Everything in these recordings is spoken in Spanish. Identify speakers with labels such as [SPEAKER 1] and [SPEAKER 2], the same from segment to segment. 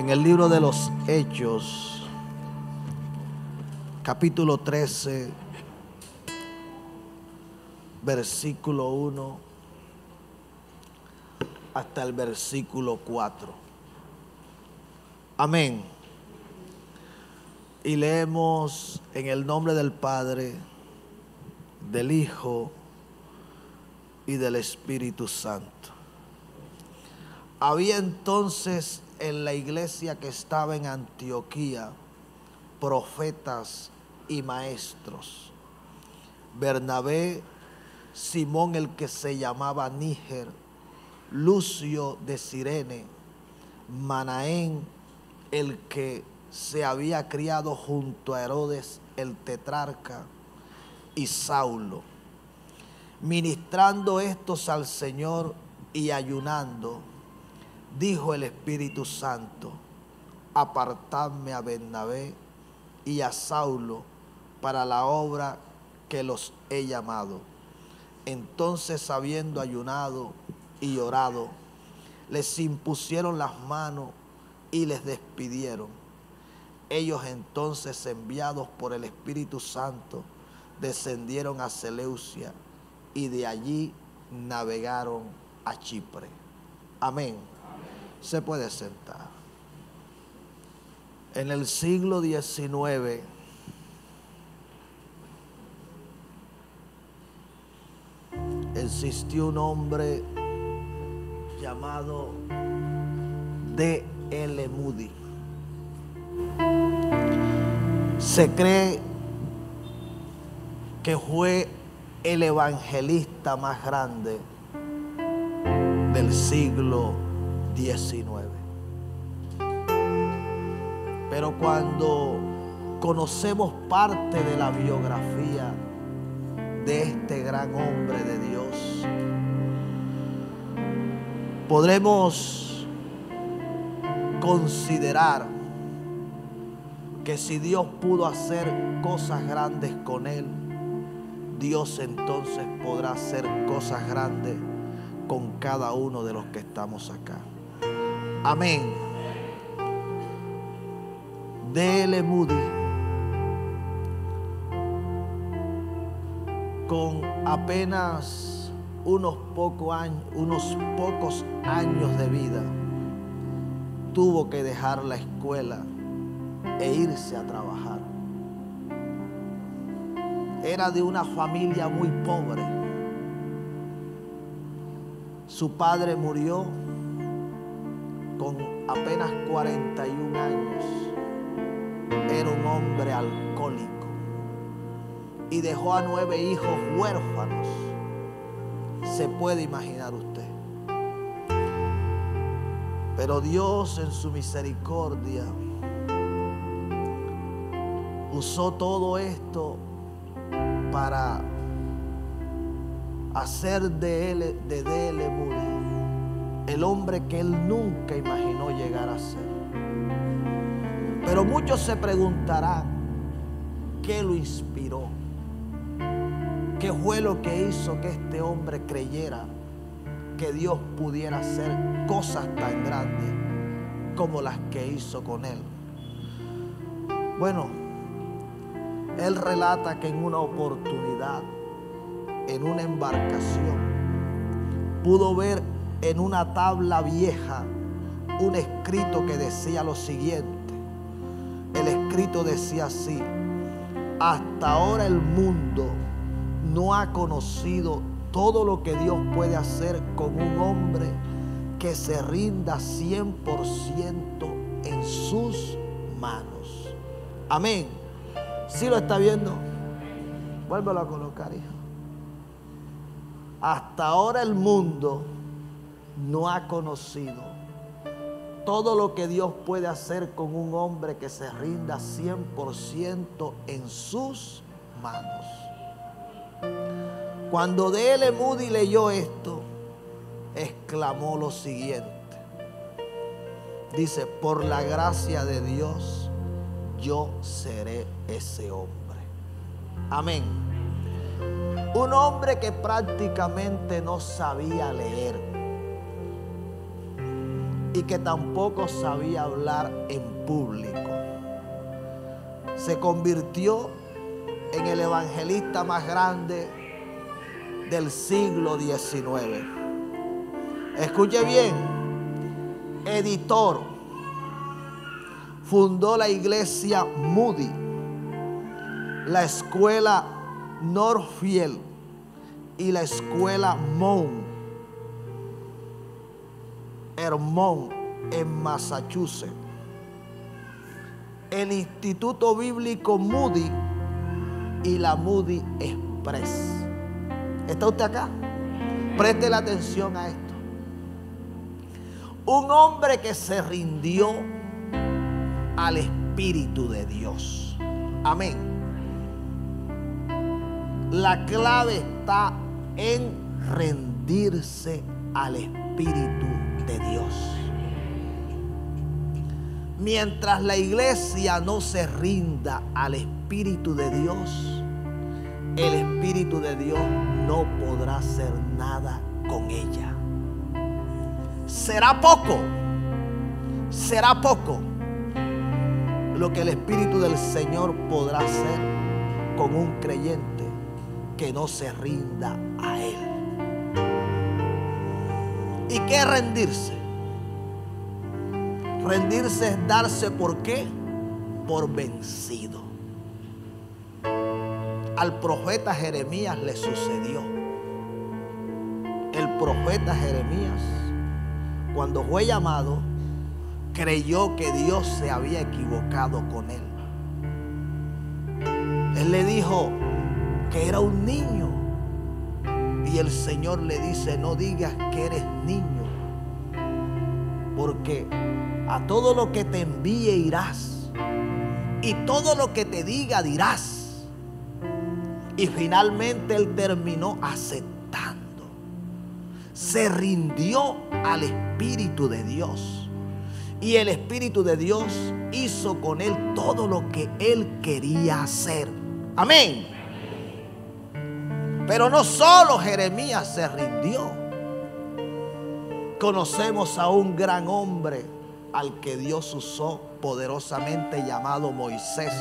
[SPEAKER 1] En el libro de los Hechos, capítulo 13, versículo 1 hasta el versículo 4. Amén. Y leemos en el nombre del Padre, del Hijo y del Espíritu Santo. Había entonces en la iglesia que estaba en Antioquía profetas y maestros: Bernabé, Simón el que se llamaba Níger, Lucio de Cirene, Manaén el que se había criado junto a Herodes el tetrarca, y Saulo. Ministrando estos al Señor y ayunando, dijo el Espíritu Santo: apartadme a Bernabé y a Saulo para la obra que los he llamado. Entonces, habiendo ayunado y orado, les impusieron las manos y les despidieron. Ellos entonces, enviados por el Espíritu Santo, descendieron a Seleucia y de allí navegaron a Chipre. Amén. Se puede sentar. En el siglo XIX, existió un hombre llamado D.L. Moody. Se cree que fue el evangelista más grande del siglo XIX. Pero cuando conocemos parte de la biografía de este gran hombre de Dios, podremos considerar que si Dios pudo hacer cosas grandes con él, Dios entonces podrá hacer cosas grandes con cada uno de los que estamos acá. Amén. D.L. Moody, con apenas unos pocos años de vida, tuvo que dejar la escuela e irse a trabajar. Era de una familia muy pobre. Su padre murió con apenas 41 años. Era un hombre alcohólico y dejó a 9 hijos huérfanos. Se puede imaginar usted. Pero Dios, en su misericordia, usó todo esto para hacer de D.L. Moody el hombre que él nunca imaginó llegar a ser. Pero muchos se preguntarán, ¿qué lo inspiró? ¿Qué fue lo que hizo que este hombre creyera que Dios pudiera hacer cosas tan grandes como las que hizo con él? Bueno, él relata que en una oportunidad, en una embarcación, pudo ver en una tabla vieja un escrito que decía lo siguiente. El escrito decía así: hasta ahora el mundo no ha conocido todo lo que Dios puede hacer con un hombre que se rinda 100% en sus manos. Amén. ¿Sí lo está viendo? Vuélvelo a colocar, hijo. Hasta ahora el mundo no ha conocido todo lo que Dios puede hacer con un hombre que se rinda 100% en sus manos. Cuando D.L. Moody leyó esto, exclamó lo siguiente. Dice: por la gracia de Dios, yo seré ese hombre. Amén. Un hombre que prácticamente no sabía leer. y que tampoco sabía hablar en público. Se convirtió en el evangelista más grande del siglo XIX. Escuche bien, editor, fundó la iglesia Moody, la escuela Northfield y la escuela Mount Hermon en Massachusetts, el Instituto Bíblico Moody y la Moody Express. ¿Está usted acá? Preste la atención a esto. Un hombre que se rindió al Espíritu de Dios. Amén. La clave está en rendirse al Espíritu de Dios. Mientras la iglesia no se rinda al Espíritu de Dios, el Espíritu de Dios no podrá hacer nada con ella. Será poco lo que el Espíritu del Señor podrá hacer con un creyente que no se rinda a Él. ¿Y qué es rendirse? Rendirse es darse, ¿por qué? Por vencido. Al profeta Jeremías le sucedió. El profeta Jeremías, cuando fue llamado, creyó que Dios se había equivocado con él. Él le dijo que era un niño. Y el Señor le dice: no digas que eres niño, porque a todo lo que te envíe irás, y todo lo que te diga dirás. Y finalmente él terminó aceptando. Se rindió al Espíritu de Dios. Y el Espíritu de Dios hizo con él todo lo que él quería hacer. Amén. Pero no solo Jeremías se rindió. Conocemos a un gran hombre al que Dios usó poderosamente, llamado Moisés.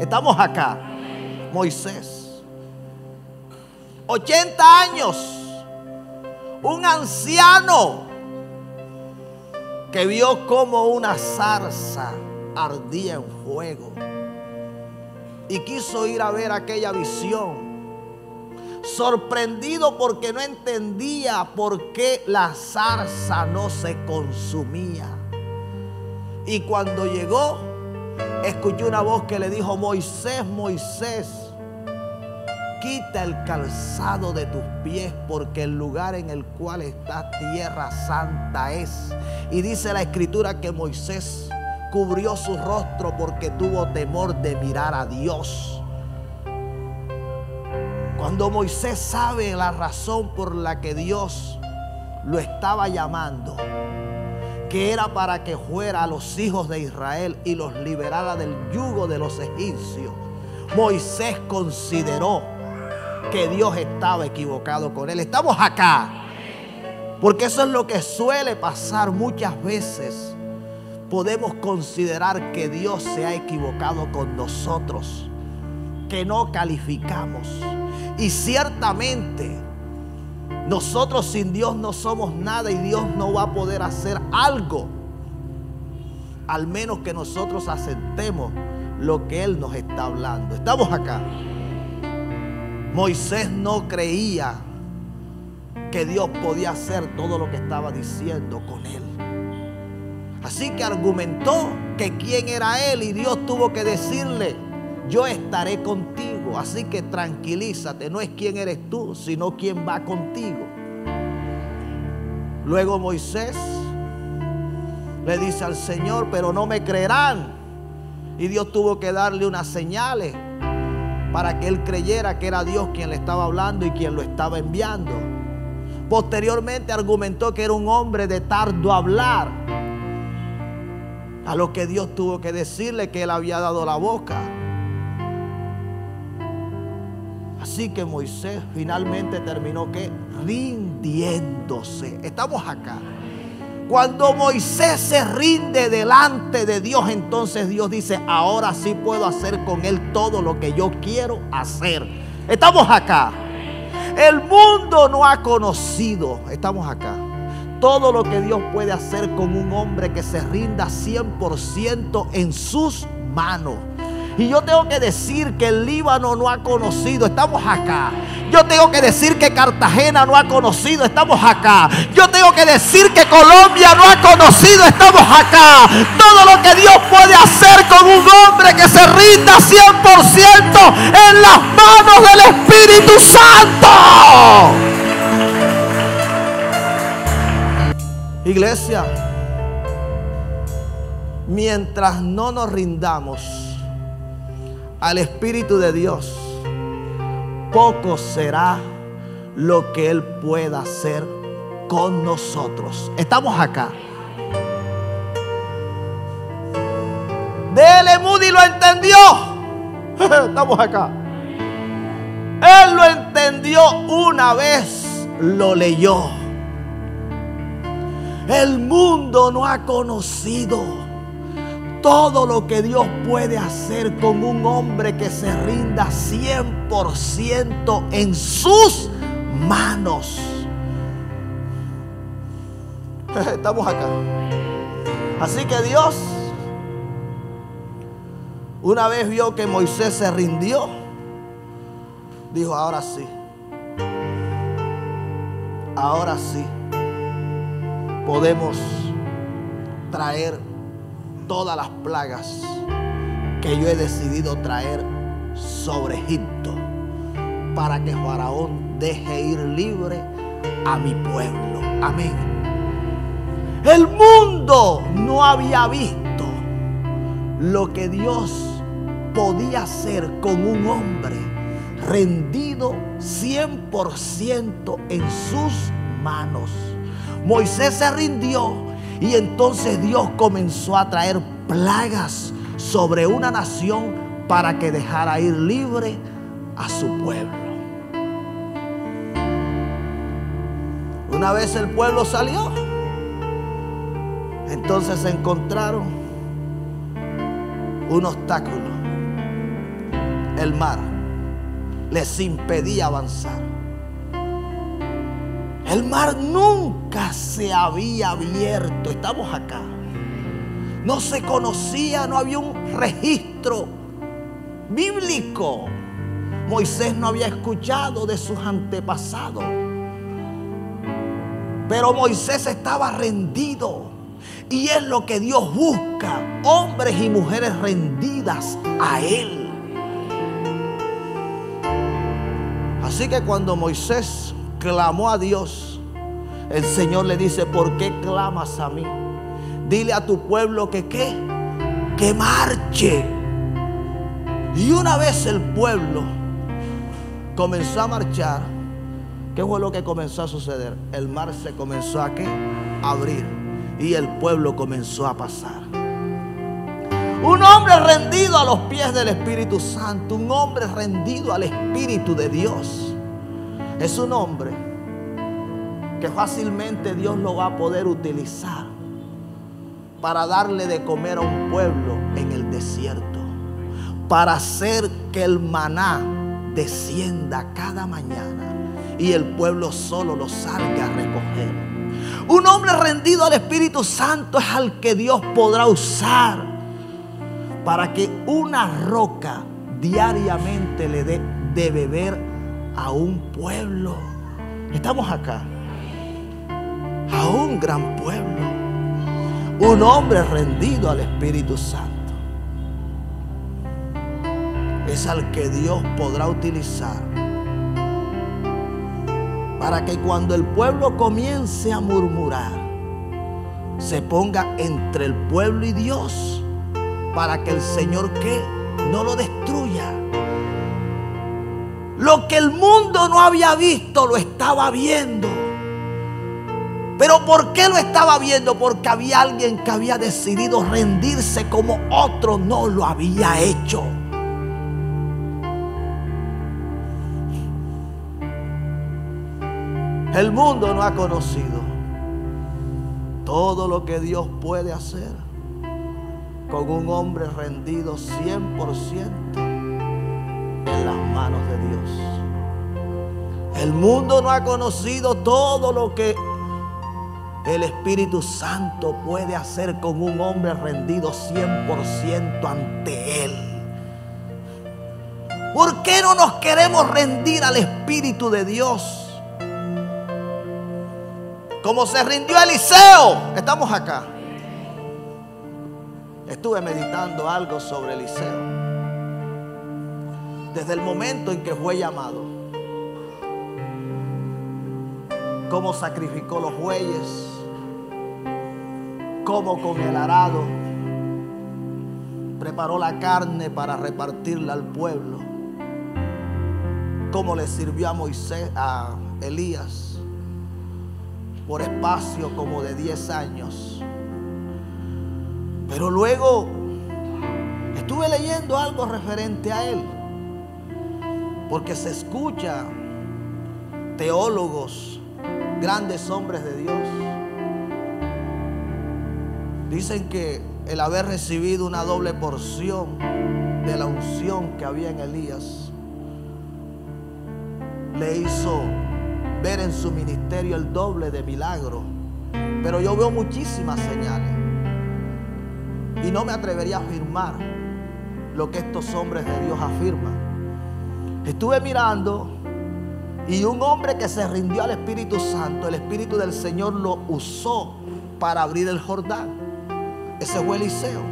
[SPEAKER 1] Estamos acá. Moisés, 80 años, un anciano que vio como una zarza ardía en fuego y quiso ir a ver aquella visión, sorprendido porque no entendía por qué la zarza no se consumía. Y cuando llegó, escuchó una voz que le dijo: Moisés, Moisés, quita el calzado de tus pies, porque el lugar en el cual estás tierra santa es. Y dice la escritura que Moisés cubrió su rostro porque tuvo temor de mirar a Dios. Cuando Moisés sabe la razón por la que Dios lo estaba llamando, que era para que fuera a los hijos de Israel y los liberara del yugo de los egipcios, Moisés consideró que Dios estaba equivocado con él. Estamos acá, porque eso es lo que suele pasar muchas veces. Podemos considerar que Dios se ha equivocado con nosotros, que no calificamos. Y ciertamente nosotros sin Dios no somos nada, y Dios no va a poder hacer algo, al menos que nosotros aceptemos lo que Él nos está hablando. Estamos acá. Moisés no creía que Dios podía hacer todo lo que estaba diciendo con él. Así que argumentó que quién era él, y Dios tuvo que decirle: yo estaré contigo, así que tranquilízate, no es quién eres tú, sino quién va contigo. Luego Moisés le dice al Señor: pero no me creerán. Y Dios tuvo que darle unas señales para que él creyera que era Dios quien le estaba hablando y quien lo estaba enviando. Posteriormente argumentó que era un hombre de tardo hablar, a lo que Dios tuvo que decirle que él había dado la boca. Así que Moisés finalmente terminó, ¿qué? Rindiéndose. Estamos acá. Cuando Moisés se rinde delante de Dios, entonces Dios dice: ahora sí puedo hacer con él todo lo que yo quiero hacer. Estamos acá. El mundo no ha conocido, estamos acá, todo lo que Dios puede hacer con un hombre que se rinda 100% en sus manos. Y yo tengo que decir que el Líbano no ha conocido, estamos acá. Yo tengo que decir que Cartagena no ha conocido, estamos acá. Yo tengo que decir que Colombia no ha conocido, estamos acá. Todo lo que Dios puede hacer con un hombre que se rinda 100% en las manos del Espíritu Santo. Iglesia, mientras no nos rindamos al Espíritu de Dios, poco será lo que Él pueda hacer con nosotros. Estamos acá. D.L. Moody lo entendió. Estamos acá. Él lo entendió una vez, lo leyó. El mundo no ha conocido todo lo que Dios puede hacer con un hombre que se rinda 100% en sus manos. Estamos acá. Así que Dios, una vez vio que Moisés se rindió, dijo: ahora sí, ahora sí podemos traer todas las plagas que yo he decidido traer sobre Egipto, para que Faraón deje ir libre a mi pueblo. Amén. El mundo no había visto lo que Dios podía hacer con un hombre rendido 100% en sus manos. Moisés se rindió y entonces Dios comenzó a traer plagas sobre una nación para que dejara ir libre a su pueblo. Una vez el pueblo salió, entonces se encontraron un obstáculo. El mar les impedía avanzar. El mar nunca se había abierto. Estamos acá. No se conocía, no había un registro bíblico. Moisés no había escuchado de sus antepasados. Pero Moisés estaba rendido. Y es lo que Dios busca: hombres y mujeres rendidas a Él. Así que cuando Moisés clamó a Dios, el Señor le dice: ¿por qué clamas a mí? Dile a tu pueblo que ¿qué? Que marche. Y una vez el pueblo comenzó a marchar, ¿qué fue lo que comenzó a suceder? El mar se comenzó a ¿qué? Abrir, y el pueblo comenzó a pasar. Un hombre rendido a los pies del Espíritu Santo, un hombre rendido al Espíritu de Dios, es un hombre que fácilmente Dios lo va a poder utilizar para darle de comer a un pueblo en el desierto, para hacer que el maná descienda cada mañana y el pueblo solo lo salga a recoger. Un hombre rendido al Espíritu Santo es al que Dios podrá usar para que una roca diariamente le dé de beber a un pueblo. Estamos acá. A un gran pueblo. Un hombre rendido al Espíritu Santo es al que Dios podrá utilizar para que cuando el pueblo comience a murmurar, se ponga entre el pueblo y Dios, para que el Señor ¿qué? No lo destruya. Lo que el mundo no había visto, lo estaba viendo. ¿Pero por qué lo estaba viendo? Porque había alguien que había decidido rendirse como otro no lo había hecho. El mundo no ha conocido todo lo que Dios puede hacer con un hombre rendido 100% en las manos de Dios. El mundo no ha conocido todo lo que el Espíritu Santo puede hacer con un hombre rendido 100% ante Él. ¿Por qué no nos queremos rendir al Espíritu de Dios? Como se rindió Eliseo. Estamos acá. Estuve meditando algo sobre Eliseo. Desde el momento en que fue llamado. Cómo sacrificó los bueyes. Cómo con el arado preparó la carne para repartirla al pueblo. Cómo le sirvió a Elías por espacio como de 10 años. Pero luego estuve leyendo algo referente a él, porque se escucha teólogos, grandes hombres de Dios, dicen que el haber recibido una doble porción de la unción que había en Elías le hizo ver en su ministerio el doble de milagro. Pero yo veo muchísimas señales y no me atrevería a afirmar lo que estos hombres de Dios afirman. Estuve mirando y un hombre que se rindió al Espíritu Santo, el Espíritu del Señor lo usó para abrir el Jordán. Ese fue Eliseo.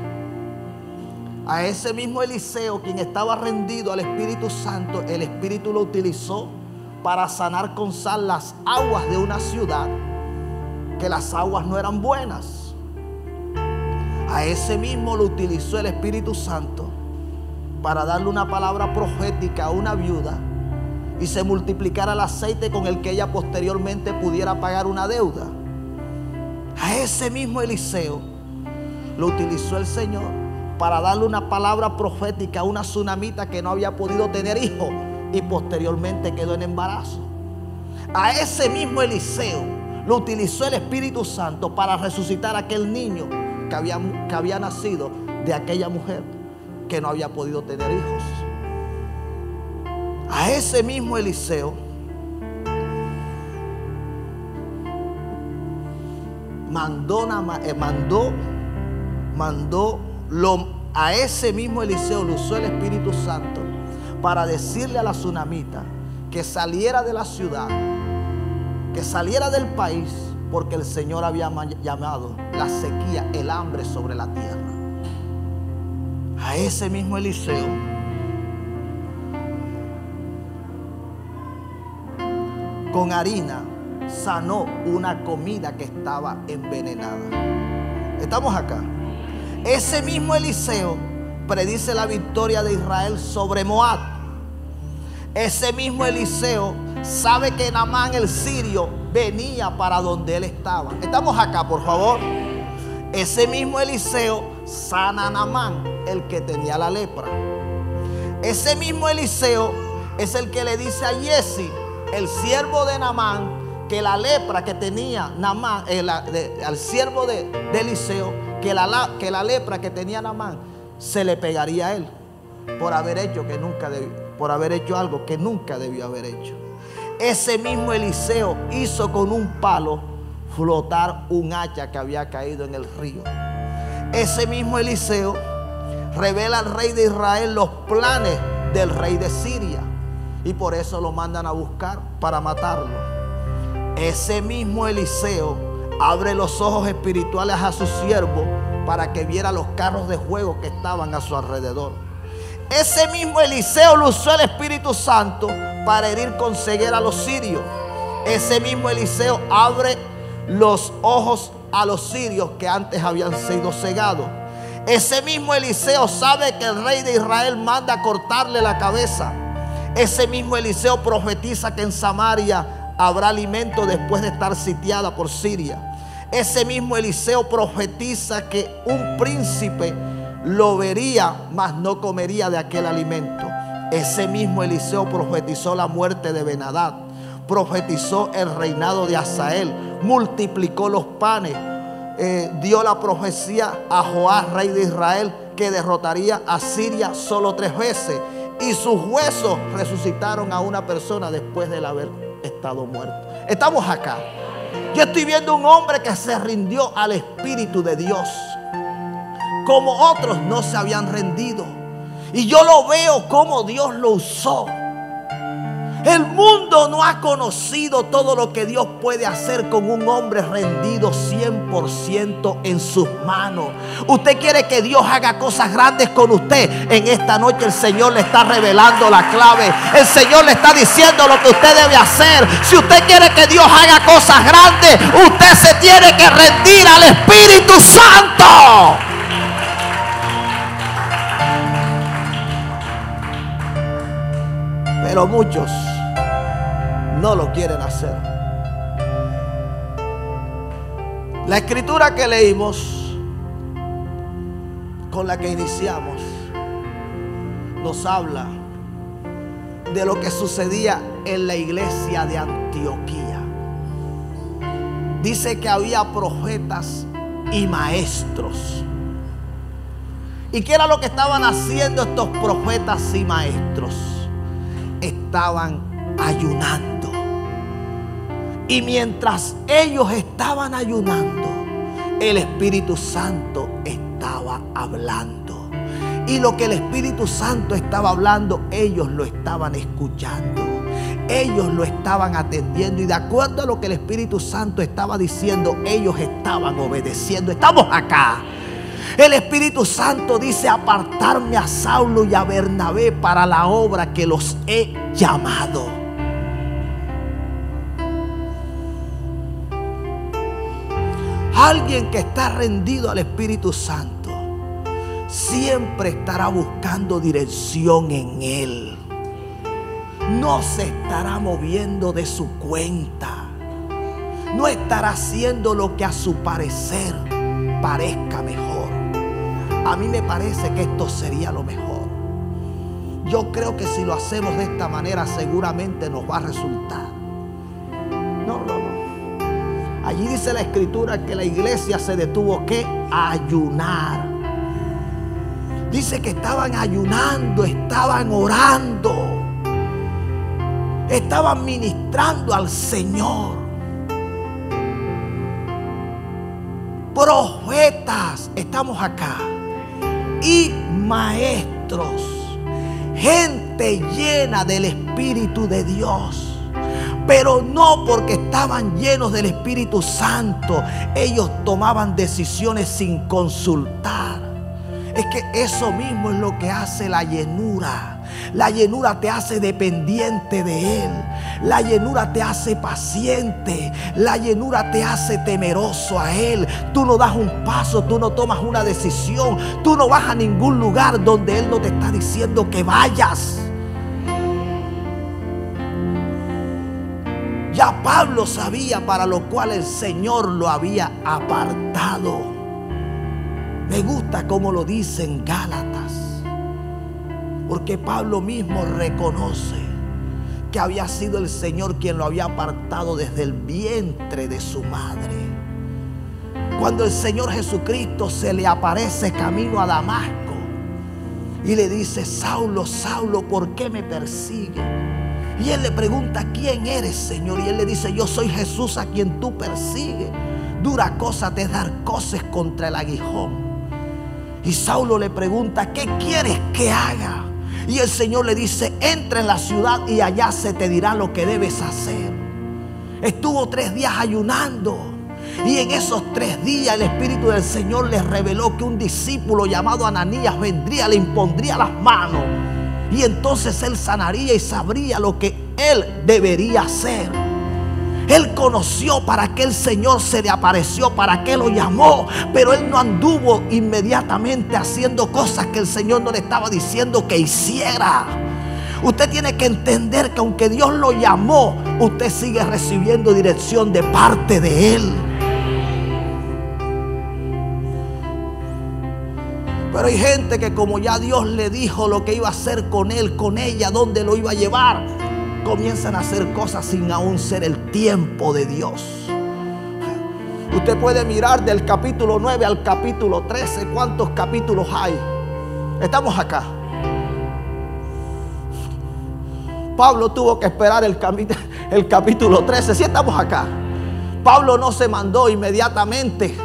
[SPEAKER 1] A ese mismo Eliseo, quien estaba rendido al Espíritu Santo, el Espíritu lo utilizó para sanar con sal las aguas de una ciudad, que las aguas no eran buenas. A ese mismo lo utilizó el Espíritu Santo para darle una palabra profética a una viuda y se multiplicara el aceite con el que ella posteriormente pudiera pagar una deuda. A ese mismo Eliseo lo utilizó el Señor para darle una palabra profética a una tsunamita que no había podido tener hijo y posteriormente quedó en embarazo. A ese mismo Eliseo lo utilizó el Espíritu Santo para resucitar a aquel niño que había nacido de aquella mujer que no había podido tener hijos. A ese mismo Eliseo a ese mismo Eliseo lo usó el Espíritu Santo para decirle a la tsunamita que saliera de la ciudad, que saliera del país, porque el Señor había llamado la sequía, el hambre sobre la tierra. A ese mismo Eliseo con harina sanó una comida que estaba envenenada. Estamos acá. Ese mismo Eliseo predice la victoria de Israel sobre Moab. Ese mismo Eliseo sabe que Naamán el sirio venía para donde él estaba. Estamos acá, por favor. Ese mismo Eliseo sana a Naamán, el que tenía la lepra. Ese mismo Eliseo es el que le dice a Giezi, el siervo de Naamán, que la lepra que tenía Naamán, al siervo de Eliseo, que la lepra que tenía Naamán se le pegaría a él por haber hecho algo que nunca debió haber hecho. Ese mismo Eliseo hizo con un palo flotar un hacha que había caído en el río. Ese mismo Eliseo revela al rey de Israel los planes del rey de Siria y por eso lo mandan a buscar para matarlo. Ese mismo Eliseo abre los ojos espirituales a su siervo para que viera los carros de fuego que estaban a su alrededor. Ese mismo Eliseo lo usó el Espíritu Santo para herir con ceguera a los sirios. Ese mismo Eliseo abre los ojos a los sirios que antes habían sido cegados. Ese mismo Eliseo sabe que el rey de Israel manda a cortarle la cabeza. Ese mismo Eliseo profetiza que en Samaria habrá alimento después de estar sitiada por Siria. Ese mismo Eliseo profetiza que un príncipe lo vería, mas no comería de aquel alimento. Ese mismo Eliseo profetizó la muerte de Ben-Hadad, profetizó el reinado de Hazael, multiplicó los panes, dio la profecía a Joás, rey de Israel, que derrotaría a Siria solo 3 veces. Y sus huesos resucitaron a una persona después de haber estado muerto. Estamos acá. Yo estoy viendo un hombre que se rindió al Espíritu de Dios, como otros no se habían rendido. Y yo lo veo como Dios lo usó. El mundo no ha conocido todo lo que Dios puede hacer con un hombre rendido 100% en sus manos. Usted quiere que Dios haga cosas grandes con usted. En esta noche el Señor le está revelando la clave. El Señor le está diciendo lo que usted debe hacer. Si usted quiere que Dios haga cosas grandes, usted se tiene que rendir al Espíritu Santo. Pero muchos no lo quieren hacer. La escritura que leímos, con la que iniciamos, nos habla de lo que sucedía en la iglesia de Antioquía. Dice que había profetas y maestros. ¿Y qué era lo que estaban haciendo estos profetas y maestros? Estaban ayunando. Y mientras ellos estaban ayunando, el Espíritu Santo estaba hablando. Y lo que el Espíritu Santo estaba hablando, ellos lo estaban escuchando. Ellos lo estaban atendiendo. Y de acuerdo a lo que el Espíritu Santo estaba diciendo, ellos estaban obedeciendo. Estamos acá. El Espíritu Santo dice: apartarme a Saulo y a Bernabé para la obra que los he llamado. Alguien que está rendido al Espíritu Santo siempre estará buscando dirección en Él. No se estará moviendo de su cuenta. No estará haciendo lo que a su parecer parezca mejor. A mí me parece que esto sería lo mejor. Yo creo que si lo hacemos de esta manera seguramente nos va a resultar. No. Allí dice la escritura que la iglesia se detuvo que ayunar. Dice que estaban ayunando, estaban orando, estaban ministrando al Señor. Profetas, estamos acá, y maestros, gente llena del Espíritu de Dios. Pero no porque estaban llenos del Espíritu Santo, ellos tomaban decisiones sin consultar. Es que eso mismo es lo que hace la llenura. La llenura te hace dependiente de Él. La llenura te hace paciente. La llenura te hace temeroso a Él. Tú no das un paso, tú no tomas una decisión. Tú no vas a ningún lugar donde Él no te está diciendo que vayas. Ya Pablo sabía para lo cual el Señor lo había apartado. Me gusta cómo lo dice en Gálatas, porque Pablo mismo reconoce que había sido el Señor quien lo había apartado desde el vientre de su madre. Cuando el Señor Jesucristo se le aparece camino a Damasco y le dice: Saulo, Saulo, ¿por qué me persigues? Y él le pregunta: ¿quién eres, Señor? Y él le dice: yo soy Jesús a quien tú persigues. Dura cosa te es dar coces contra el aguijón. Y Saulo le pregunta: ¿qué quieres que haga? Y el Señor le dice: entra en la ciudad y allá se te dirá lo que debes hacer. Estuvo 3 días ayunando. Y en esos 3 días el Espíritu del Señor les reveló que un discípulo llamado Ananías vendría, le impondría las manos. Y entonces él sanaría y sabría lo que él debería hacer. Él conoció para qué el Señor se le apareció, para qué lo llamó. Pero él no anduvo inmediatamente haciendo cosas que el Señor no le estaba diciendo que hiciera. Usted tiene que entender que aunque Dios lo llamó, usted sigue recibiendo dirección de parte de Él. Pero hay gente que, como ya Dios le dijo lo que iba a hacer con él, con ella, dónde lo iba a llevar, comienzan a hacer cosas sin aún ser el tiempo de Dios. Usted puede mirar del capítulo 9 al capítulo 13. ¿Cuántos capítulos hay? Estamos acá. Pablo tuvo que esperar el capítulo 13. Sí, estamos acá. Pablo no se mandó inmediatamente,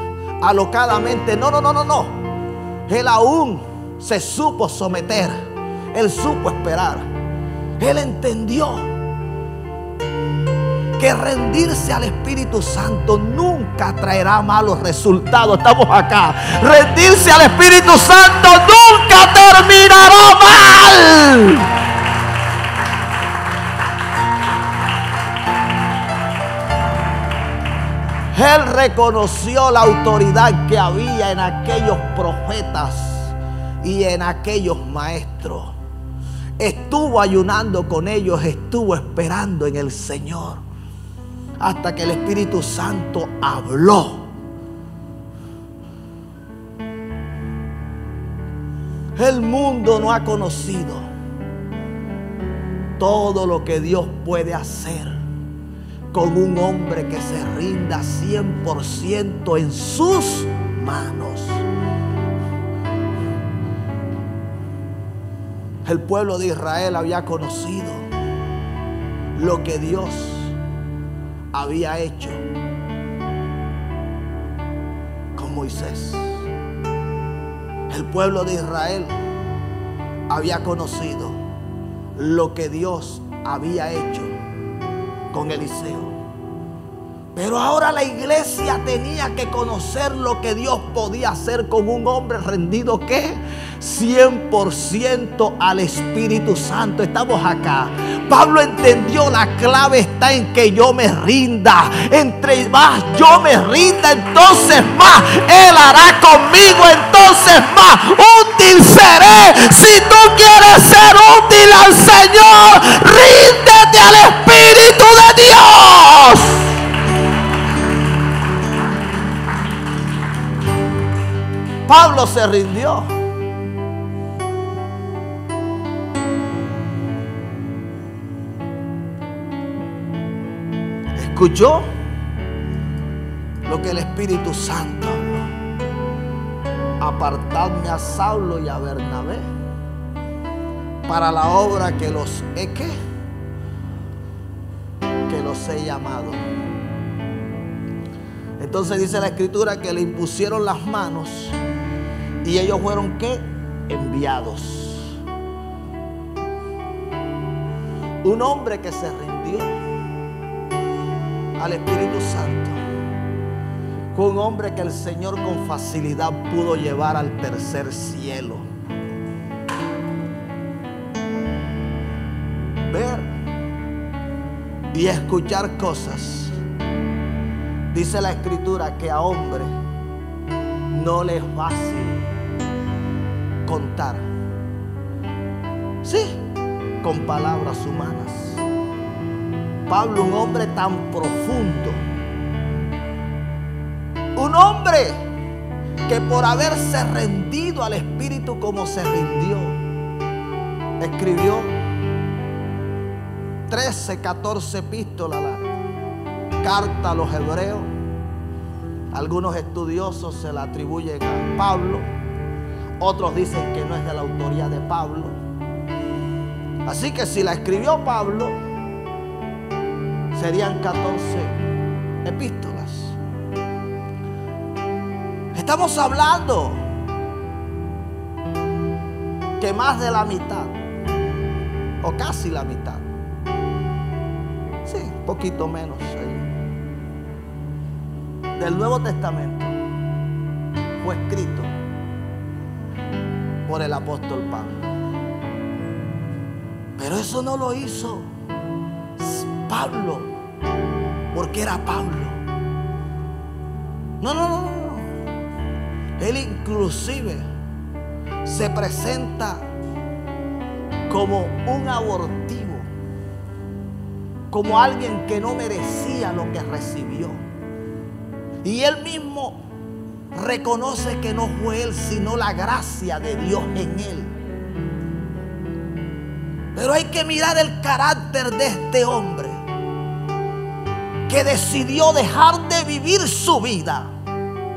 [SPEAKER 1] alocadamente. No. Él aún se supo someter. Él supo esperar. Él entendió que rendirse al Espíritu Santo nunca traerá malos resultados. Estamos acá. Rendirse al Espíritu Santo nunca terminará mal. Él reconoció la autoridad que había en aquellos profetas y en aquellos maestros. Estuvo ayunando con ellos, estuvo esperando en el Señor hasta que el Espíritu Santo habló. El mundo no ha conocido todo lo que Dios puede hacer con un hombre que se rinda 100% en sus manos. El pueblo de Israel había conocido lo que Dios había hecho con Moisés. El pueblo de Israel había conocido lo que Dios había hecho con Eliseo. Pero ahora la iglesia tenía que conocer lo que Dios podía hacer con un hombre rendido, ¿qué? 100% al Espíritu Santo. Estamos acá. Pablo entendió, la clave está en que yo me rinda. Entre más yo me rinda, entonces más Él hará conmigo, entonces más útil seré. Si tú quieres ser útil al Señor, ríndete al Espíritu de Dios. Pablo se rindió. Escuchó lo que el Espíritu Santo habló. Apartadme a Saulo y a Bernabé para la obra que los he llamado. Entonces dice la Escritura que le impusieron las manos y ellos fueron ¿qué? Enviados. Un hombre que se rindió al Espíritu Santo fue un hombre que el Señor con facilidad pudo llevar al tercer cielo. Ver y escuchar cosas. Dice la Escritura que a hombre no le es fácil contar. Sí, con palabras humanas. Pablo, un hombre tan profundo, un hombre que por haberse rendido al Espíritu como se rindió, escribió 13, 14 epístolas, la carta a los hebreos. Algunos estudiosos se la atribuyen a Pablo, otros dicen que no es de la autoría de Pablo. Así que si la escribió Pablo, serían 14 epístolas. Estamos hablando que más de la mitad, o casi la mitad, sí, un poquito menos ahí, del Nuevo Testamento fue escrito por el apóstol Pablo. Pero eso no lo hizo Pablo porque era Pablo. No. Él inclusive se presenta como un abortivo, como alguien que no merecía lo que recibió. Y él mismo reconoce que no fue él, sino la gracia de Dios en él. Pero hay que mirar el carácter de este hombre. que decidió dejar de vivir su vida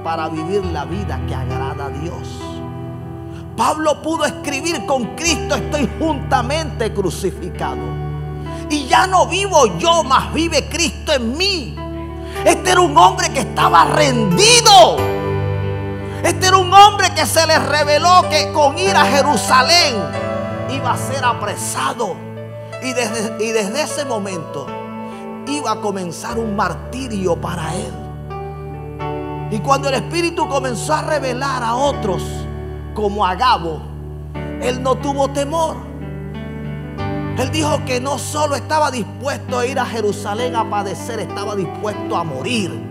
[SPEAKER 1] para vivir la vida que agrada a Dios. Pablo pudo escribir: con Cristo estoy juntamente crucificado, y ya no vivo yo, mas vive Cristo en mí. Este era un hombre que estaba rendido. Este era un hombre que se le reveló que con ir a Jerusalén iba a ser apresado, y desde ese momento iba a comenzar un martirio para él. Y cuando el Espíritu comenzó a revelar a otros como Agabo, él no tuvo temor. Él dijo que no solo estaba dispuesto a ir a Jerusalén a padecer, estaba dispuesto a morir.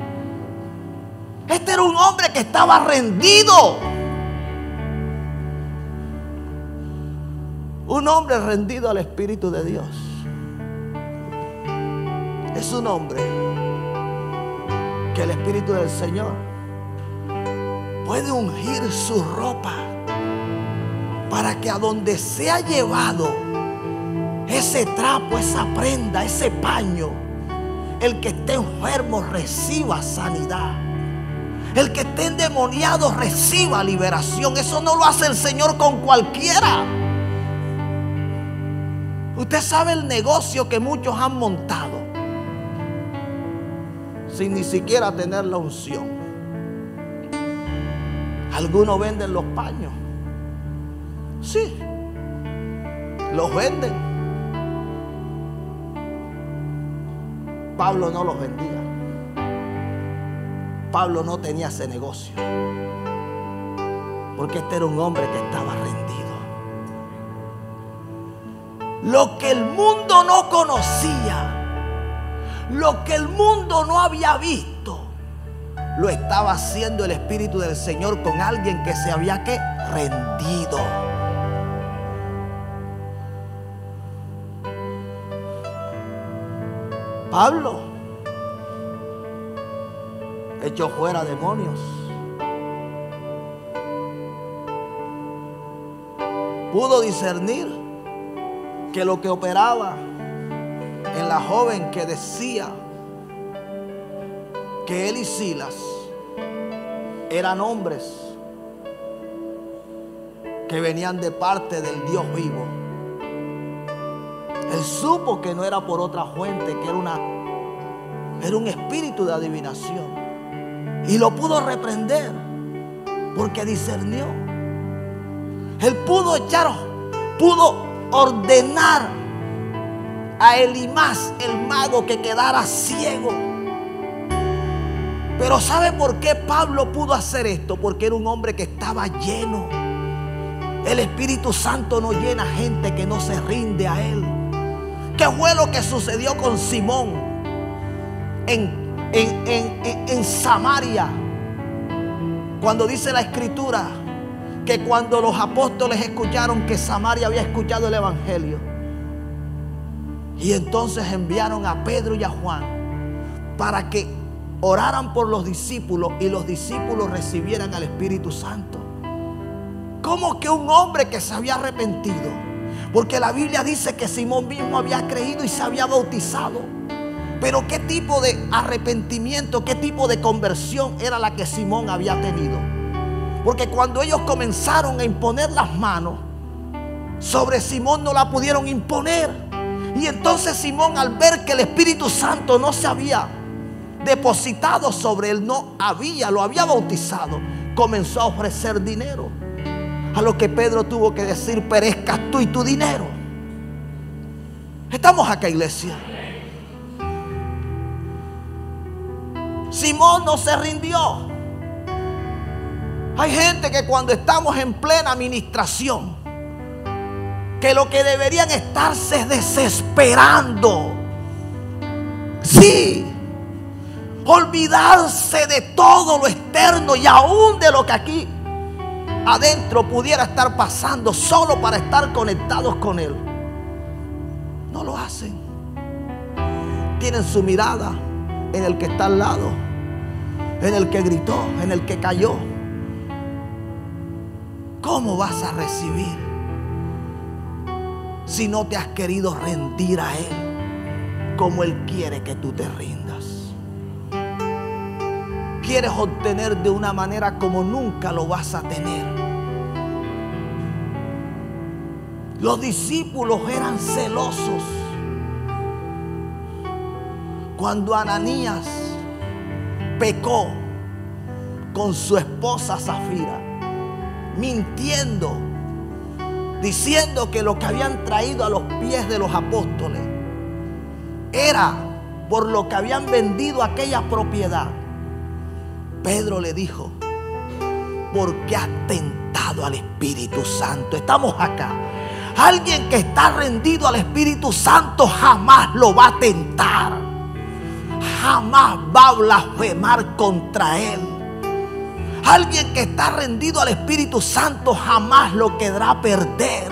[SPEAKER 1] Este era un hombre que estaba rendido. Un hombre rendido al Espíritu de Dios es un hombre que el Espíritu del Señor puede ungir su ropa para que a donde sea llevado ese trapo, esa prenda, ese paño, el que esté enfermo reciba sanidad, el que esté endemoniado reciba liberación. Eso no lo hace el Señor con cualquiera. Usted sabe el negocio que muchos han montado sin ni siquiera tener la unción. Algunos venden los paños. Sí, los venden. Pablo no los vendía. Pablo no tenía ese negocio, porque este era un hombre que estaba rendido. Lo que el mundo no conocía, lo que el mundo no había visto, lo estaba haciendo el Espíritu del Señor con alguien que se había rendido. Pablo echó fuera demonios. Pudo discernir que lo que operaba en la joven que decía que él y Silas eran hombres que venían de parte del Dios vivo. Él supo que no era por otra fuente, que era un espíritu de adivinación. Y lo pudo reprender porque discernió. Él pudo ordenar a Elimás, el mago, que quedara ciego. Pero ¿sabe por qué Pablo pudo hacer esto? Porque era un hombre que estaba lleno. El Espíritu Santo no llena gente que no se rinde a él. ¿Qué fue lo que sucedió con Simón en Samaria? Cuando dice la Escritura que cuando los apóstoles escucharon que Samaria había escuchado el Evangelio, y entonces enviaron a Pedro y a Juan para que oraran por los discípulos y los discípulos recibieran al Espíritu Santo. ¿Cómo que un hombre que se había arrepentido? Porque la Biblia dice que Simón mismo había creído y se había bautizado. Pero ¿qué tipo de arrepentimiento, qué tipo de conversión era la que Simón había tenido? Porque cuando ellos comenzaron a imponer las manos sobre Simón, no la pudieron imponer. Y entonces Simón, al ver que el Espíritu Santo no se había depositado sobre él, lo había bautizado, comenzó a ofrecer dinero. A lo que Pedro tuvo que decir: perezcas tú y tu dinero. Estamos acá, iglesia. Simón no se rindió. Hay gente que cuando estamos en plena administración, que lo que deberían estarse desesperando, sí, olvidarse de todo lo externo y aún de lo que aquí adentro pudiera estar pasando, solo para estar conectados con Él. No lo hacen. Tienen su mirada en el que está al lado, en el que gritó, en el que cayó. ¿Cómo vas a recibir si no te has querido rendir a Él como Él quiere que tú te rindas? quieres obtener de una manera como nunca lo vas a tener. Los discípulos eran celosos. Cuando Ananías pecó con su esposa Zafira, mintiendo, diciendo que lo que habían traído a los pies de los apóstoles era por lo que habían vendido aquella propiedad, Pedro le dijo: ¿por qué has tentado al Espíritu Santo? Estamos acá. Alguien que está rendido al Espíritu Santo jamás lo va a tentar, jamás va a blasfemar contra él. Alguien que está rendido al Espíritu Santo jamás lo querrá perder.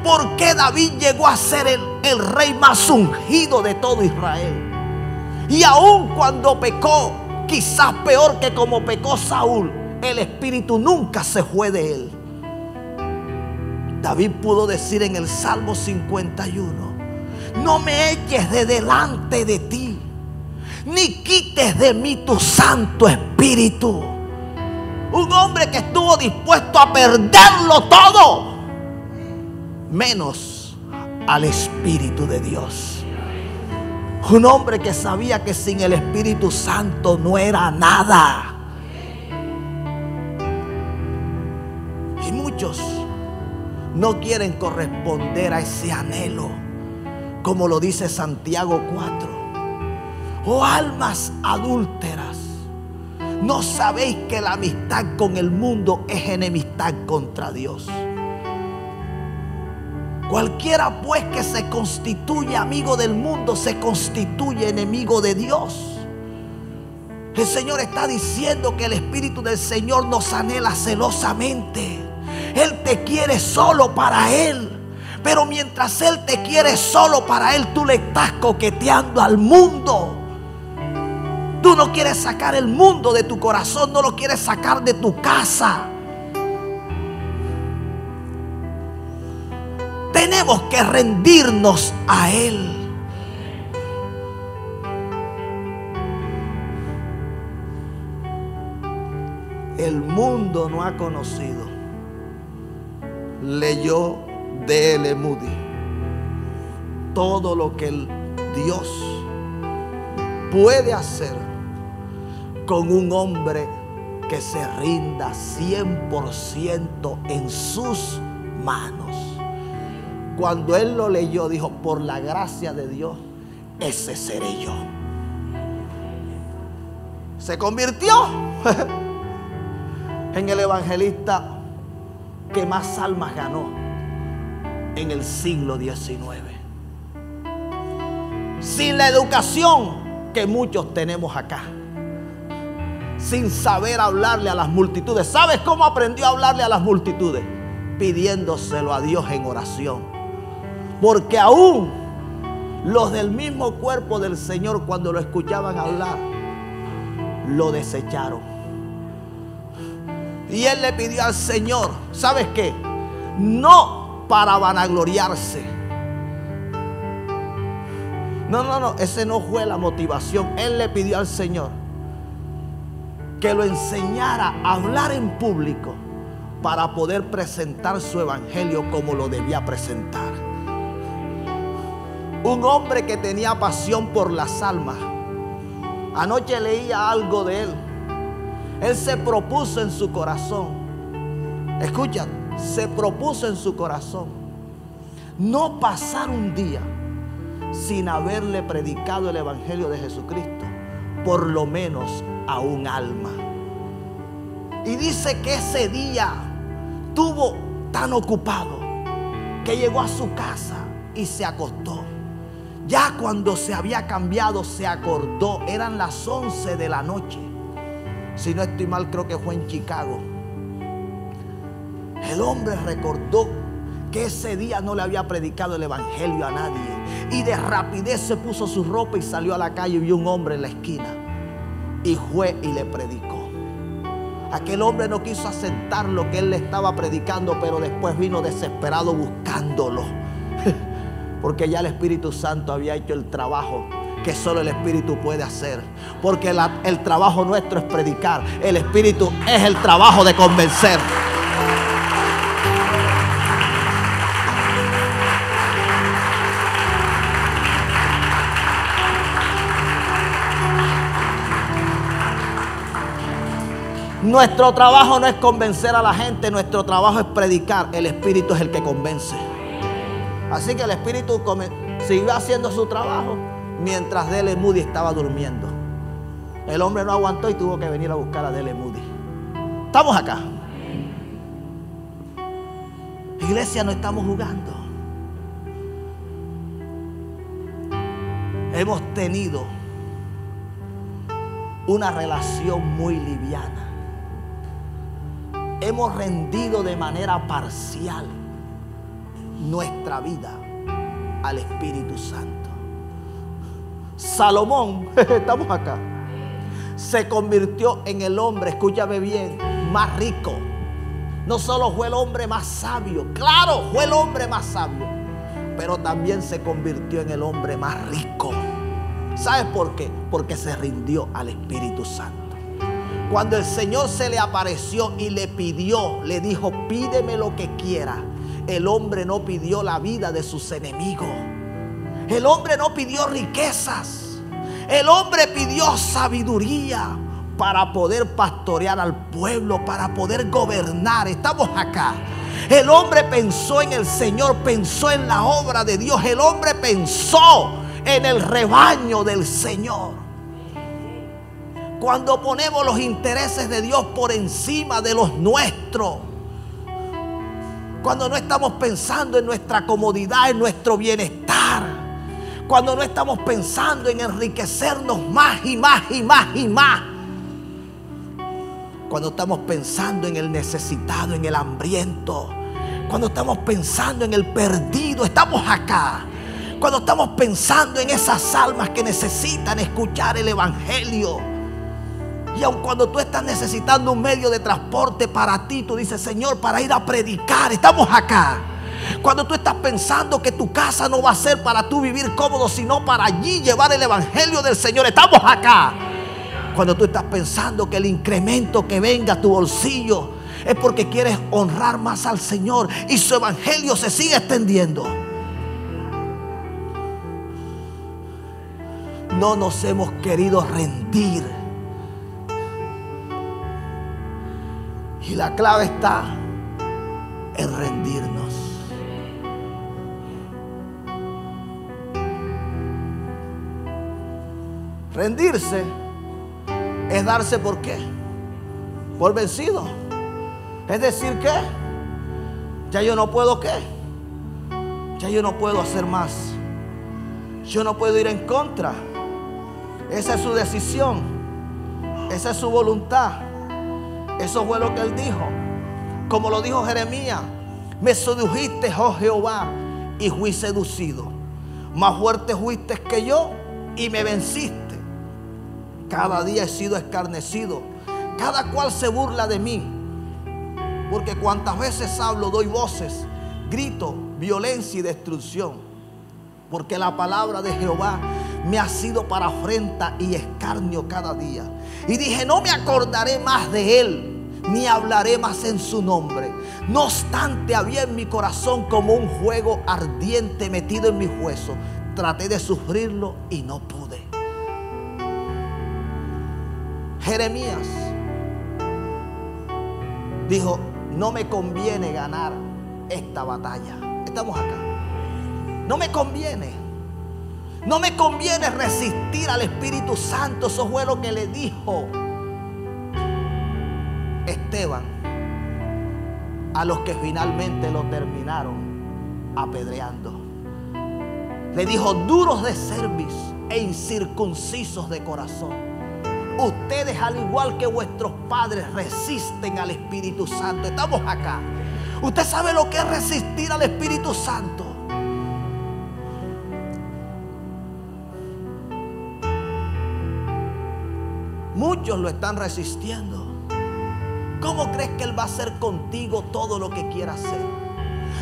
[SPEAKER 1] ¿Por qué David llegó a ser el rey más ungido de todo Israel? Y aun cuando pecó, quizás peor que como pecó Saúl, el Espíritu nunca se fue de él. David pudo decir en el Salmo 51: no me eches de delante de ti, ni quites de mí tu Santo Espíritu. Un hombre que estuvo dispuesto a perderlo todo, menos al Espíritu de Dios. Un hombre que sabía que sin el Espíritu Santo no era nada. Y muchos no quieren corresponder a ese anhelo, como lo dice Santiago 4. Oh almas adúlteras, ¿no sabéis que la amistad con el mundo es enemistad contra Dios? Cualquiera pues que se constituye amigo del mundo se constituye enemigo de Dios. El Señor está diciendo que el Espíritu del Señor nos anhela celosamente. Él te quiere solo para Él. Pero mientras Él te quiere solo para Él, tú le estás coqueteando al mundo. Tú no quieres sacar el mundo de tu corazón, no lo quieres sacar de tu casa. Tenemos que rendirnos a Él. El mundo no ha conocido, leyó D.L. Moody, todo lo que el Dios puede hacer con un hombre que se rinda 100% en sus manos. Cuando él lo leyó, dijo: por la gracia de Dios, ese seré yo. Se convirtió en el evangelista que más almas ganó en el siglo XIX. Sin la educación que muchos tenemos acá, sin saber hablarle a las multitudes. ¿Sabes cómo aprendió a hablarle a las multitudes? Pidiéndoselo a Dios en oración. Porque aún los del mismo cuerpo del Señor, cuando lo escuchaban hablar, lo desecharon. Y él le pidió al Señor, ¿sabes qué? No para vanagloriarse. No, ese no fue la motivación. Él le pidió al Señor que lo enseñara a hablar en público para poder presentar su evangelio como lo debía presentar. Un hombre que tenía pasión por las almas. Anoche leía algo de él. Él se propuso en su corazón, escucha, se propuso en su corazón no pasar un día sin haberle predicado el evangelio de Jesucristo, por lo menos a un alma. Y dice que ese día estuvo tan ocupado que llegó a su casa y se acostó. Ya cuando se había cambiado se acordó, eran las 11 de la noche. Si no estoy mal, creo que fue en Chicago. El hombre recordó que ese día no le había predicado el evangelio a nadie. Y de rapidez se puso su ropa y salió a la calle y vio un hombre en la esquina. Y fue y le predicó. Aquel hombre no quiso aceptar lo que él le estaba predicando, pero después vino desesperado buscándolo. Porque ya el Espíritu Santo había hecho el trabajo que solo el Espíritu puede hacer. Porque el trabajo nuestro es predicar. El Espíritu es el trabajo de convencer. Nuestro trabajo no es convencer a la gente, nuestro trabajo es predicar. El Espíritu es el que convence. Así que el Espíritu siguió haciendo su trabajo mientras D.L. Moody estaba durmiendo. El hombre no aguantó y tuvo que venir a buscar a D.L. Moody. Estamos acá. Iglesia, no estamos jugando. Hemos tenido una relación muy liviana. Hemos rendido de manera parcial nuestra vida al Espíritu Santo. Salomón, estamos acá, se convirtió en el hombre, escúchame bien, más rico. No solo fue el hombre más sabio, claro, fue el hombre más sabio, pero también se convirtió en el hombre más rico. ¿Sabes por qué? Porque se rindió al Espíritu Santo. Cuando el Señor se le apareció y le pidió, le dijo, pídeme lo que quiera. El hombre no pidió la vida de sus enemigos. El hombre no pidió riquezas. El hombre pidió sabiduría para poder pastorear al pueblo, para poder gobernar. Estamos acá. El hombre pensó en el Señor, pensó en la obra de Dios. El hombre pensó en el rebaño del Señor. Cuando ponemos los intereses de Dios por encima de los nuestros, cuando no estamos pensando en nuestra comodidad, en nuestro bienestar, cuando no estamos pensando en enriquecernos más y más y más y más, cuando estamos pensando en el necesitado, en el hambriento, cuando estamos pensando en el perdido, estamos acá. Cuando estamos pensando en esas almas que necesitan escuchar el Evangelio. Y aun cuando tú estás necesitando un medio de transporte para ti, tú dices, Señor, para ir a predicar, estamos acá. Cuando tú estás pensando que tu casa no va a ser para tú vivir cómodo, sino para allí llevar el Evangelio del Señor, estamos acá. Cuando tú estás pensando que el incremento que venga a tu bolsillo es porque quieres honrar más al Señor y su Evangelio se sigue extendiendo. No nos hemos querido rendir. Y la clave está en rendirnos. Rendirse es darse ¿por qué? Por vencido. Es decir que ya yo no puedo ¿qué? Ya yo no puedo hacer más. Yo no puedo ir en contra. Esa es su decisión. Esa es su voluntad. Eso fue lo que él dijo. Como lo dijo Jeremías: me sedujiste, oh Jehová, y fui seducido. Más fuerte fuiste que yo y me venciste. Cada día he sido escarnecido. Cada cual se burla de mí. Porque cuantas veces hablo, doy voces, grito, violencia y destrucción. Porque la palabra de Jehová me ha sido para afrenta y escarnio cada día. Y dije, no me acordaré más de él, ni hablaré más en su nombre. No obstante, había en mi corazón como un fuego ardiente metido en mis huesos. Traté de sufrirlo y no pude. Jeremías dijo, no me conviene ganar esta batalla. Estamos acá. No me conviene. No me conviene resistir al Espíritu Santo. Eso fue lo que le dijo Esteban a los que finalmente lo terminaron apedreando. Le dijo, duros de cerviz e incircuncisos de corazón. Ustedes, al igual que vuestros padres, resisten al Espíritu Santo. Estamos acá. Usted sabe lo que es resistir al Espíritu Santo. Muchos lo están resistiendo. ¿Cómo crees que Él va a hacer contigo todo lo que quiera hacer?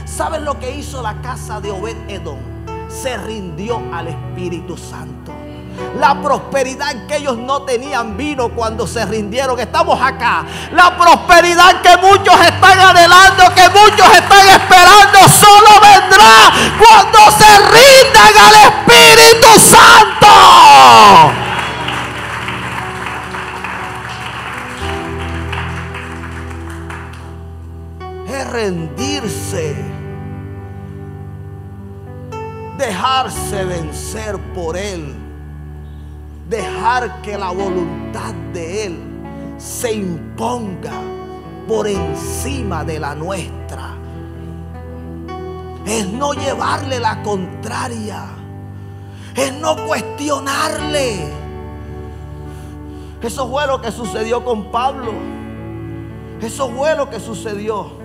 [SPEAKER 1] ¿Sabes lo que hizo la casa de Obed-Edom? Se rindió al Espíritu Santo. La prosperidad que ellos no tenían vino cuando se rindieron. Estamos acá. La prosperidad que muchos están anhelando, que muchos están esperando, solo vendrá cuando se rindan al Espíritu Santo. Es rendirse, dejarse vencer por Él, dejar que la voluntad de Él se imponga por encima de la nuestra. Es no llevarle la contraria, es no cuestionarle. Eso fue lo que sucedió con Pablo. Eso fue lo que sucedió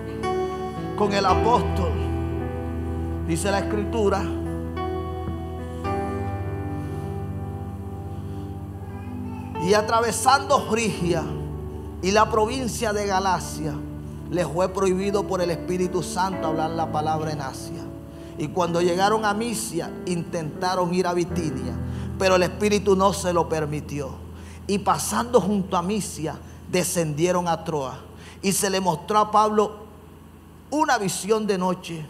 [SPEAKER 1] con el apóstol. Dice la Escritura y atravesando Frigia y la provincia de Galacia, les fue prohibido por el Espíritu Santo hablar la palabra en Asia. Y cuando llegaron a Misia, intentaron ir a Bitinia, pero el Espíritu no se lo permitió. Y pasando junto a Misia, descendieron a Troa. Y se le mostró a Pablo una visión de noche.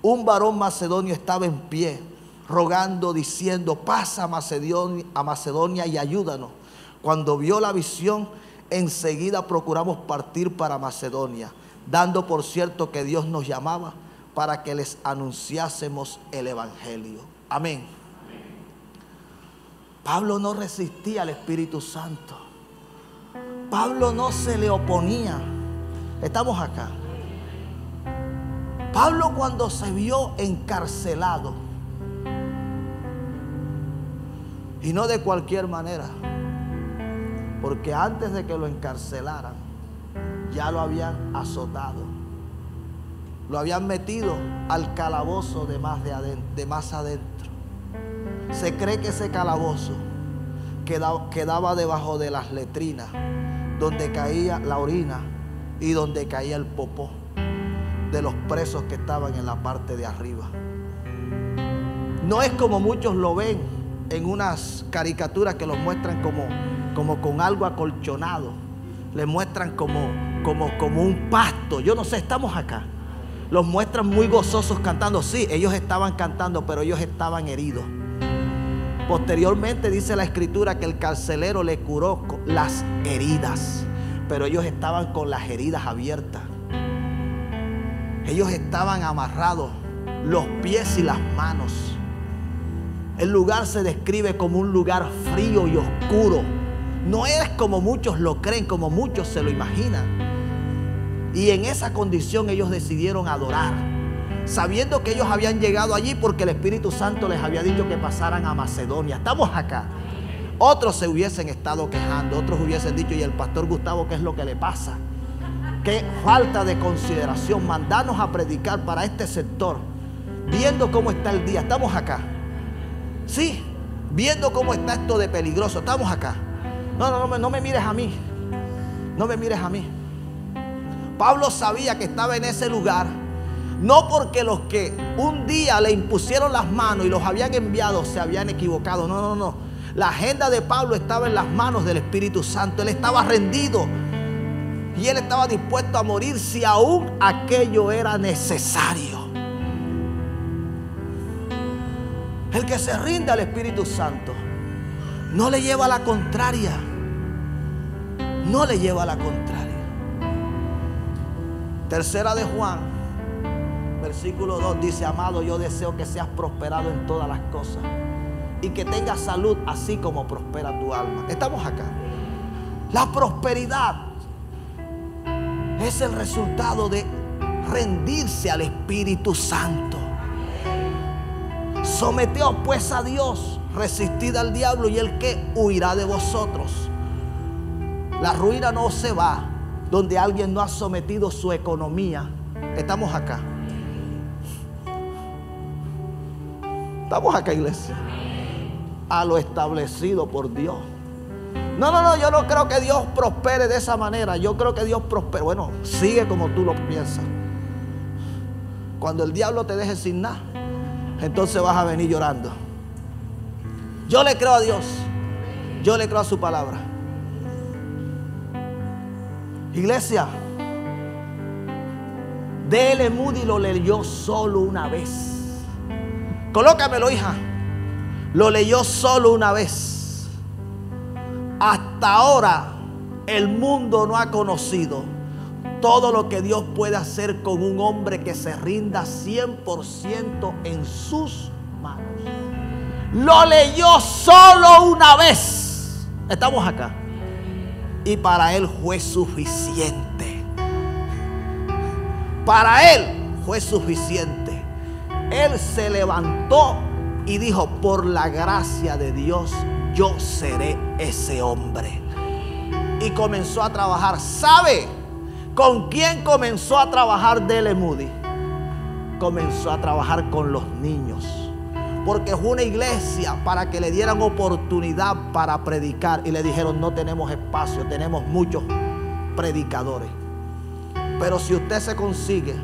[SPEAKER 1] Un varón macedonio estaba en pie, rogando, diciendo: pasa a Macedonia y ayúdanos. Cuando vio la visión, enseguida procuramos partir para Macedonia, dando por cierto que Dios nos llamaba para que les anunciásemos el Evangelio. Amén. Pablo no resistía al Espíritu Santo. Pablo no se le oponía. Estamos acá. Pablo, cuando se vio encarcelado, y no de cualquier manera, porque antes de que lo encarcelaran ya lo habían azotado, lo habían metido al calabozo de más adentro. Se cree que ese calabozo quedaba debajo de las letrinas, donde caía la orina y donde caía el popó de los presos que estaban en la parte de arriba. No es como muchos lo ven en unas caricaturas que los muestran como con algo acolchonado. Les muestran como un pasto. Yo no sé, estamos acá. Los muestran muy gozosos cantando. Sí, ellos estaban cantando, pero ellos estaban heridos. Posteriormente dice la Escritura que el carcelero le curó las heridas, pero ellos estaban con las heridas abiertas. Ellos estaban amarrados, los pies y las manos. El lugar se describe como un lugar frío y oscuro. No es como muchos lo creen, como muchos se lo imaginan. Y en esa condición ellos decidieron adorar, sabiendo que ellos habían llegado allí porque el Espíritu Santo les había dicho que pasaran a Macedonia. Estamos acá. Otros se hubiesen estado quejando, otros hubiesen dicho: ¿y el pastor Gustavo qué es lo que le pasa? Qué falta de consideración, mandarnos a predicar para este sector, viendo cómo está el día. Estamos acá. Sí, viendo cómo está esto de peligroso. Estamos acá. No me mires a mí. No me mires a mí. Pablo sabía que estaba en ese lugar, no porque los que un día le impusieron las manos y los habían enviado se habían equivocado. No. La agenda de Pablo estaba en las manos del Espíritu Santo. Él estaba rendido y él estaba dispuesto a morir si aún aquello era necesario. El que se rinde al Espíritu Santo no le lleva a la contraria. No le lleva a la contraria. Tercera de Juan, versículo 2 dice: amado, yo deseo que seas prosperado en todas las cosas y que tengas salud así como prospera tu alma. Estamos acá. La prosperidad es el resultado de rendirse al Espíritu Santo. Someteos pues a Dios, resistid al diablo y él que huirá de vosotros. La ruina no se va donde alguien no ha sometido su economía. Estamos acá. Estamos acá, iglesia. A lo establecido por Dios. No, yo no creo que Dios prospere de esa manera. Yo creo que Dios prospera. Bueno, sigue como tú lo piensas. Cuando el diablo te deje sin nada, entonces vas a venir llorando. Yo le creo a Dios Yo le creo a su palabra. Iglesia, D.L. Moody lo leyó solo una vez. Colócamelo, hija. Lo leyó solo una vez. Hasta ahora el mundo no ha conocido todo lo que Dios puede hacer con un hombre que se rinda 100% en sus manos. Lo leyó solo una vez. Estamos acá. Y para él fue suficiente. Para él fue suficiente. Él se levantó y dijo: por la gracia de Dios, yo seré ese hombre. Y comenzó a trabajar. ¿Sabe con quién comenzó a trabajar D.L. Moody? Comenzó a trabajar con los niños. Porque fue una iglesia para que le dieran oportunidad para predicar. Y le dijeron: no tenemos espacio, tenemos muchos predicadores. Pero si usted se consigue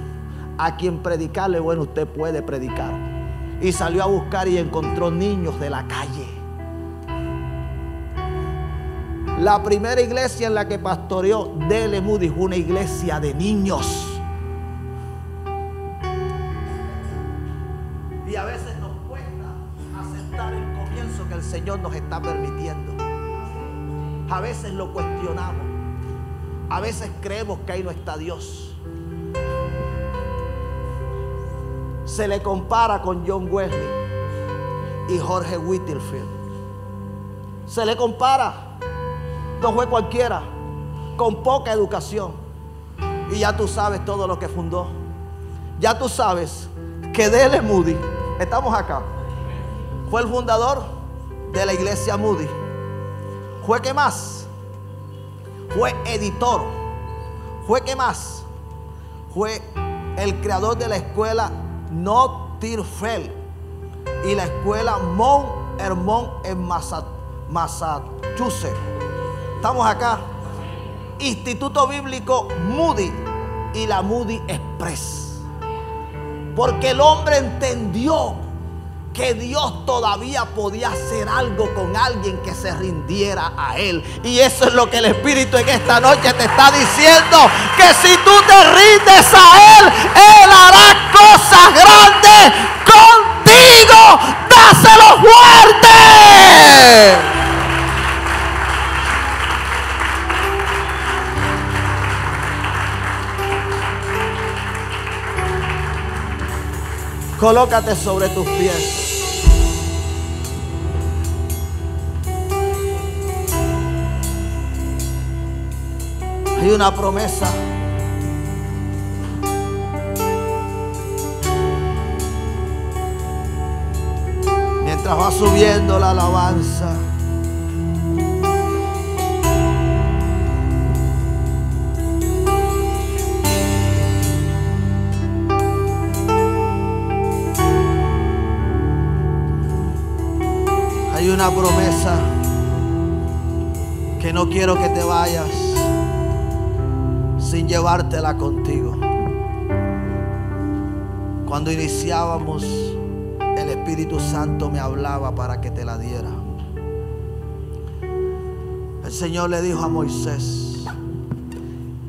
[SPEAKER 1] a quien predicarle, bueno, usted puede predicar. Y salió a buscar y encontró niños de la calle. La primera iglesia en la que pastoreó D.L. Moody fue una iglesia de niños. Y a veces nos cuesta aceptar el comienzo que el Señor nos está permitiendo. A veces lo cuestionamos. A veces creemos que ahí no está Dios. Se le compara con John Wesley y Jorge Whitefield. Se le compara. No fue cualquiera, con poca educación. Y ya tú sabes todo lo que fundó. Ya tú sabes que D.L. Moody, estamos acá, fue el fundador de la iglesia Moody. ¿Fue qué más? Fue editor. ¿Fue qué más? Fue el creador de la escuela Notre-Dame y la escuela Mount Hermon en Massachusetts. Estamos acá. Instituto Bíblico Moody y la Moody Express. Porque el hombre entendió que Dios todavía podía hacer algo con alguien que se rindiera a Él. Y eso es lo que el Espíritu en esta noche te está diciendo: que si tú te rindes a Él, Él hará cosas grandes contigo. ¡Dáselo fuerte! Colócate sobre tus pies. Hay una promesa. Mientras va subiendo la alabanza, hay una promesa que no quiero que te vayas sin llevártela contigo. Cuando iniciábamos, el Espíritu Santo me hablaba para que te la diera. El Señor le dijo a Moisés: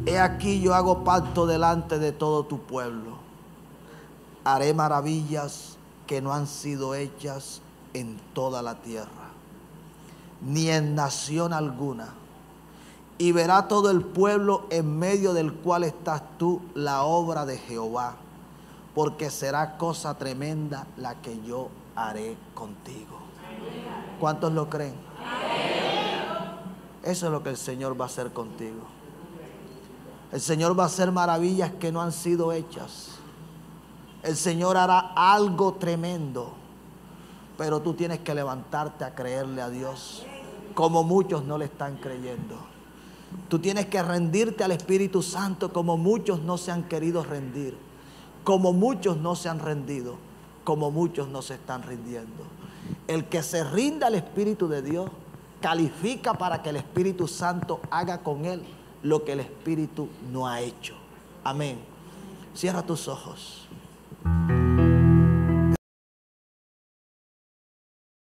[SPEAKER 1] he aquí, yo hago pacto delante de todo tu pueblo. Haré maravillas que no han sido hechas en toda la tierra, ni en nación alguna. Y verá todo el pueblo en medio del cual estás tú la obra de Jehová, porque será cosa tremenda la que yo haré contigo. ¿Cuántos lo creen? Eso es lo que el Señor va a hacer contigo. El Señor va a hacer maravillas que no han sido hechas. El Señor hará algo tremendo. Pero tú tienes que levantarte a creerle a Dios, como muchos no le están creyendo. Tú tienes que rendirte al Espíritu Santo, como muchos no se han querido rendir, como muchos no se han rendido, como muchos no se están rindiendo. El que se rinda al Espíritu de Dios califica para que el Espíritu Santo haga con él lo que el Espíritu no ha hecho. Amén. Cierra tus ojos.